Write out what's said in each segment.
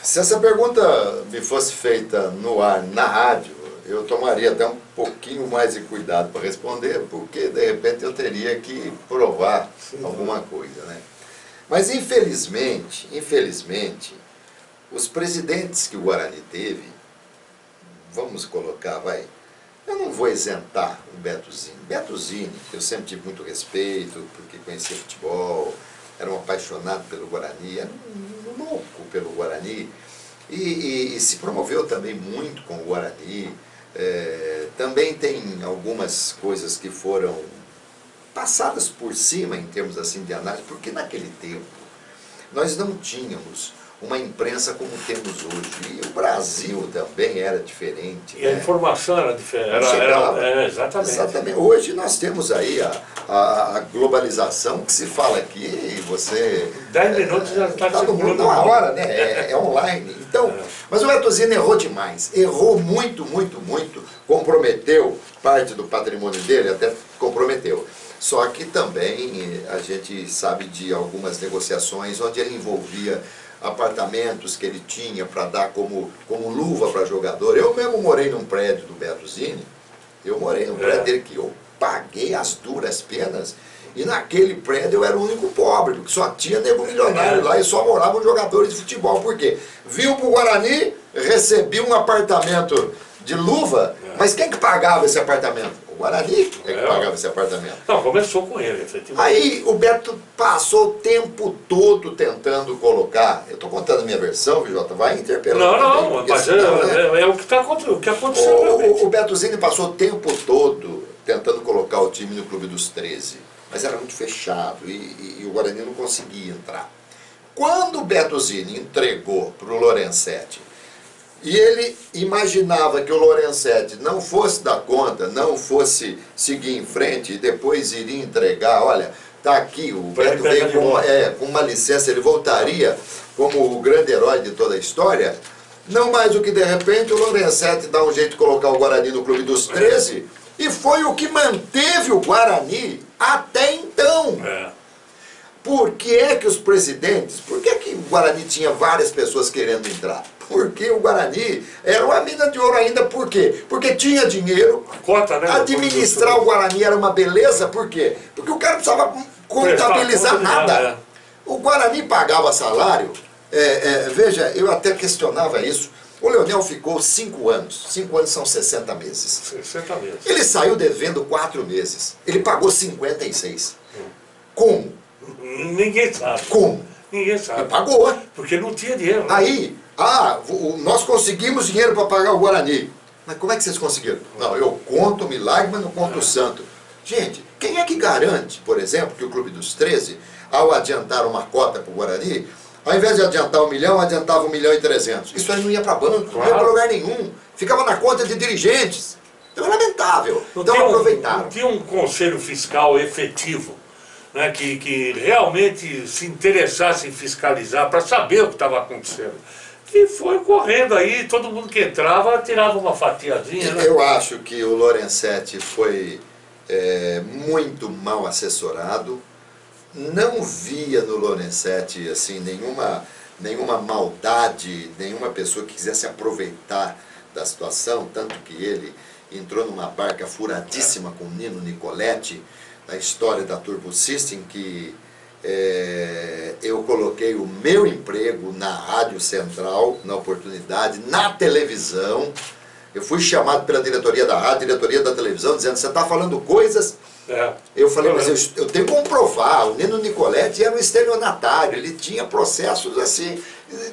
Se essa pergunta me fosse feita no ar, na rádio, eu tomaria até um pouquinho mais de cuidado para responder, porque de repente eu teria que provar alguma coisa, né? Mas infelizmente, os presidentes que o Guarani teve, vamos colocar, eu não vou isentar o Beto Zini. Beto Zini, eu sempre tive muito respeito, porque conhecia futebol, era um apaixonado pelo Guarani, era um louco pelo Guarani, e se promoveu também muito com o Guarani. Também tem algumas coisas que foram passadas por cima em termos assim de análise, porque naquele tempo nós não tínhamos uma imprensa como temos hoje, e o Brasil também era diferente. E a informação era diferente, exatamente. Hoje nós temos aí a globalização, que se fala aqui, e você... 10 minutos já está no mundo na hora, né? É online. Então, mas o Beto Zini errou demais, errou muito, comprometeu parte do patrimônio dele, até comprometeu. Só que também a gente sabe de algumas negociações onde ele envolvia apartamentos que ele tinha para dar como luva para jogador. Eu mesmo morei num prédio do Beto Zini, eu morei num prédio dele que eu paguei as duras penas, e naquele prédio eu era o único pobre, porque só tinha nego milionário lá e só moravam jogadores de futebol. Por quê? Viu pro Guarani, recebia um apartamento de luva, mas quem que pagava esse apartamento? O Guarani que pagava esse apartamento. Não, começou com ele, efetivamente. Aí o Beto passou o tempo todo tentando colocar, eu estou contando a minha versão, VJ, vai interpelando. Não, mas é o que aconteceu. O Beto Zini passou o tempo todo tentando colocar o time no Clube dos 13, mas era muito fechado e o Guarani não conseguia entrar. Quando o Beto Zini entregou para o Lorenzetti, e ele imaginava que o Lorenzetti não fosse dar conta, não fosse seguir em frente e depois iria entregar, olha, tá aqui, o Beto veio com uma licença, ele voltaria como o grande herói de toda a história. Não mais do que de repente o Lorenzetti dá um jeito de colocar o Guarani no Clube dos 13, e foi o que manteve o Guarani até então. Por que é que os presidentes, por que é que o Guarani tinha várias pessoas querendo entrar? Porque o Guarani era uma mina de ouro ainda, por quê? Porque tinha dinheiro, administrar o Guarani era uma beleza, por quê? Porque o cara precisava contabilizar nada. O Guarani pagava salário, veja, eu até questionava isso, o Leonel ficou 5 anos, 5 anos são 60 meses. 60 meses. Ele saiu devendo 4 meses, ele pagou 56. Como? Ninguém sabe. Como? Ninguém sabe. Ele pagou. Porque não tinha dinheiro. Né? Aí, nós conseguimos dinheiro para pagar o Guarani. Mas como é que vocês conseguiram? Não, eu conto o milagre, mas não conto o santo. Gente, quem é que garante, por exemplo, que o Clube dos 13, ao adiantar uma cota para o Guarani, ao invés de adiantar 1 milhão, adiantava 1.300.000. Isso aí não ia para banco, não ia para lugar nenhum. Ficava na conta de dirigentes. Então é lamentável. Então aproveitaram. Não tinha um conselho fiscal efetivo, né, que realmente se interessasse em fiscalizar para saber o que estava acontecendo. E foi correndo aí, todo mundo que entrava tirava uma fatiazinha. Né? Eu acho que o Lorenzetti foi muito mal assessorado. Não via no Lorenzetti assim, nenhuma maldade, nenhuma pessoa que quisesse aproveitar da situação, tanto que ele entrou numa barca furadíssima com o Nino Nicoletti, na história da Turbo System, que eu coloquei o meu emprego na Rádio Central, na oportunidade, na televisão. Eu fui chamado pela diretoria da rádio, diretoria da televisão, dizendo, você está falando coisas... Eu falei, mas eu tenho como provar, o Nino Nicoletti era um estelionatário, ele tinha processos assim,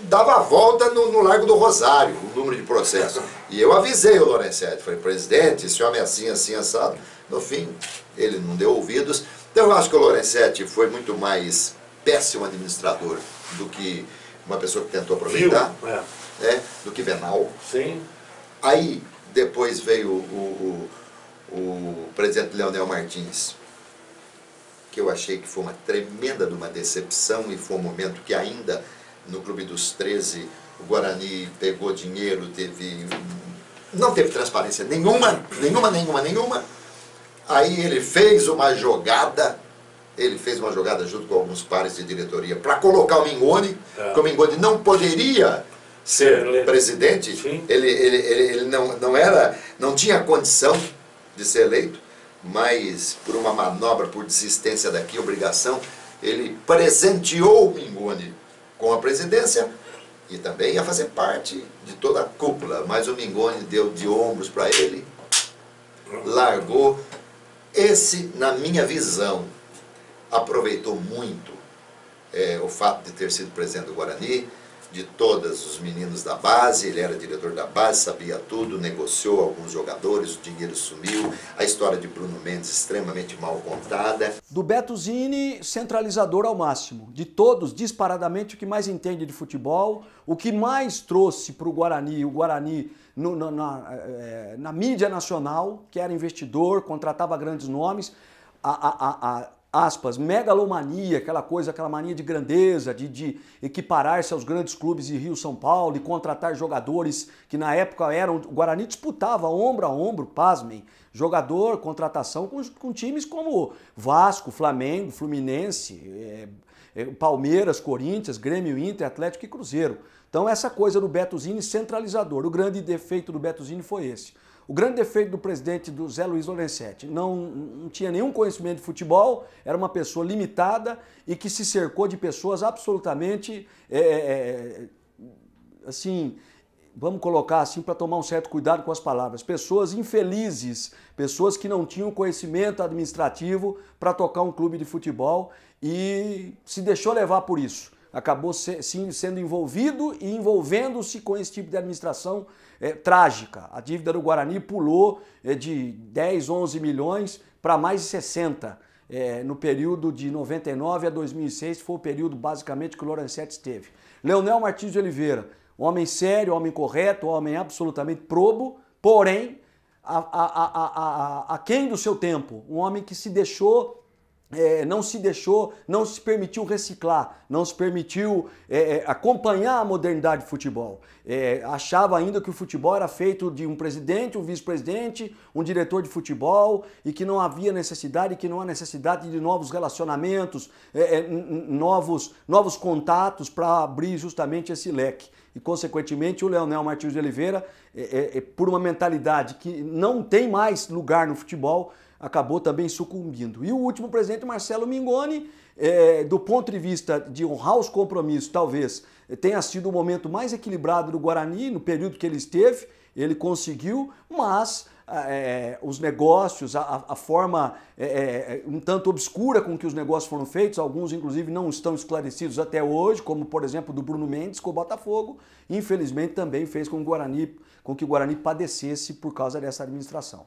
dava a volta no Largo do Rosário, o número de processos. E eu avisei o Lorenzetti, falei, presidente, esse homem é assim, assim, assado. No fim, ele não deu ouvidos. Então eu acho que o Lorenzetti foi muito mais péssimo administrador do que uma pessoa que tentou aproveitar, do que venal. Sim. Aí, depois veio o presidente Leonel Martins, que eu achei que foi uma tremenda de uma decepção, e foi um momento que ainda no Clube dos 13 o Guarani pegou dinheiro, não teve transparência nenhuma. Aí ele fez uma jogada junto com alguns pares de diretoria para colocar o Mingoni, porque o Mingoni não poderia ser presidente, ele não tinha condição de ser eleito, mas por uma manobra, por desistência daqui, obrigação, ele presenteou o Mingoni com a presidência e também ia fazer parte de toda a cúpula, mas o Mingoni deu de ombros para ele, largou. Esse, na minha visão, aproveitou muito o fato de ter sido presidente do Guarani, de todos os meninos da base, ele era diretor da base, sabia tudo, negociou alguns jogadores, o dinheiro sumiu, a história de Bruno Mendes extremamente mal contada. Do Beto Zini, centralizador ao máximo. De todos, disparadamente, o que mais entende de futebol, o que mais trouxe para o Guarani na mídia nacional, que era investidor, contratava grandes nomes, aspas, megalomania, aquela mania de grandeza, de equiparar-se aos grandes clubes de Rio, São Paulo, e contratar jogadores que na época eram... O Guarani disputava ombro a ombro, pasmem, jogador, contratação com times como Vasco, Flamengo, Fluminense, Palmeiras, Corinthians, Grêmio, Inter, Atlético e Cruzeiro. Então essa coisa do Beto Zini centralizador, o grande defeito do Beto Zini foi esse. O grande defeito do presidente, do Zé Luiz Lorenzetti, não tinha nenhum conhecimento de futebol, era uma pessoa limitada e que se cercou de pessoas absolutamente, assim, vamos colocar assim para tomar um certo cuidado com as palavras, pessoas infelizes, pessoas que não tinham conhecimento administrativo para tocar um clube de futebol e se deixou levar por isso. Acabou sim sendo envolvido e envolvendo-se com esse tipo de administração trágica. A dívida do Guarani pulou de 10, 11 milhões para mais de 60. No período de 99 a 2006, foi o período basicamente que o Lorenzetti esteve. Leonel Martins de Oliveira, homem sério, homem correto, homem absolutamente probo, porém, aquém do seu tempo. Um homem que se deixou... não se permitiu reciclar, não se permitiu acompanhar a modernidade do futebol. Achava ainda que o futebol era feito de um presidente, um vice-presidente, um diretor de futebol e que não havia necessidade, que não há necessidade de novos relacionamentos, novos contatos para abrir justamente esse leque. E, consequentemente, o Leonel Martins de Oliveira, por uma mentalidade que não tem mais lugar no futebol, acabou também sucumbindo. E o último presidente, Marcelo Mingoni, do ponto de vista de honrar os compromissos, talvez tenha sido o momento mais equilibrado do Guarani, no período que ele esteve, ele conseguiu, mas os negócios, a forma um tanto obscura com que os negócios foram feitos, alguns inclusive não estão esclarecidos até hoje, como por exemplo do Bruno Mendes com o Botafogo, infelizmente também fez com que o Guarani padecesse por causa dessa administração.